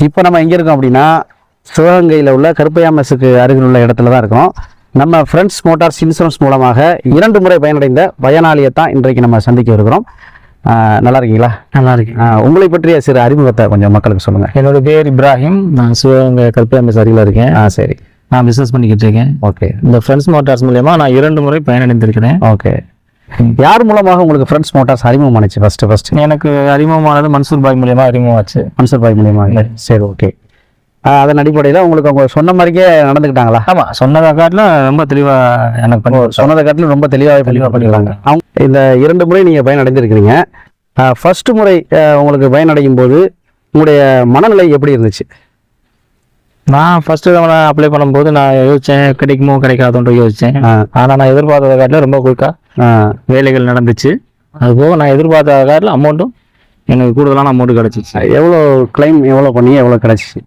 இப்போ நம்ம எங்கே இருக்கோம் அப்படின்னா சிவகங்கையில் உள்ள கருப்பையா மெஸ்ஸுக்கு அருகில் உள்ள இடத்துல தான் இருக்கோம். நம்ம ஃப்ரெண்ட்ஸ் மோட்டார்ஸ் இன்சூரன்ஸ் மூலமாக 2 முறை பயனடைந்த பயனாளியை தான் இன்றைக்கு நம்ம சந்திக்க இருக்கிறோம். நல்லா இருக்கீங்களா? நல்லா இருக்கேன். உங்களை பற்றிய சிறு அறிமுகத்தை கொஞ்சம் மக்களுக்கு சொல்லுங்கள். என்னோட பேர் இப்ராஹிம். நான் சிவகங்கை கருப்பையா மெஸ் அருகில் இருக்கேன். சரி. நான் பிஸ்னஸ் பண்ணிக்கிட்டு இருக்கேன். ஓகே. இந்த ஃப்ரெண்ட்ஸ் மோட்டார்ஸ் மூலயமா நான் 2 முறை பயனடைந்திருக்கிறேன். ஓகே. யார் மூலமாக உங்களுக்கு ஃப்ரெண்ட்ஸ் மோட்டார்ஸ் அறிமுகம் ஆனிச்சு? ஃபர்ஸ்ட் எனக்கு அறிமுகமானது மன்சூர் பாய் மூலயமா அறிமுகமாச்சு. மன்சூர் பாய் மூலியமாக. சரி, ஓகே. அதன் அடிப்படையில் உங்களுக்கு அவங்க சொன்ன மாதிரியே நடந்துக்கிட்டாங்களா? ஆமாம், சொன்னதை காட்டில் ரொம்ப தெளிவாக எனக்கு பண்ணி சொன்னதை காட்டிலும் ரொம்ப தெளிவாக பண்ணிக்கிறாங்க. அவங்க இந்த 2 முறை நீங்கள் பயனடைந்திருக்கிறீங்க. ஃபர்ஸ்ட் முறை உங்களுக்கு பயனடையும் போது உங்களுடைய மனநிலை எப்படி இருந்துச்சு? நான் ஃபர்ஸ்ட் தவணை அப்ளை பண்ணும்போது நான் யோசித்தேன், கிடைக்குமோ கிடைக்காதோன்ற யோசித்தேன். ஆனால் நான் எதிர்பார்த்ததை காட்டில் ரொம்ப குயிக்காக வேலைகள் நடந்துச்சு. அதுபோக நான் எதிர்பார்த்த காட்டில் அமௌண்ட்டும் எனக்கு கூடுதலான அமௌண்ட்டு கிடச்சிச்சு. எவ்வளோ கிளைம் எவ்வளோ பண்ணி எவ்வளோ கிடச்சிச்சு?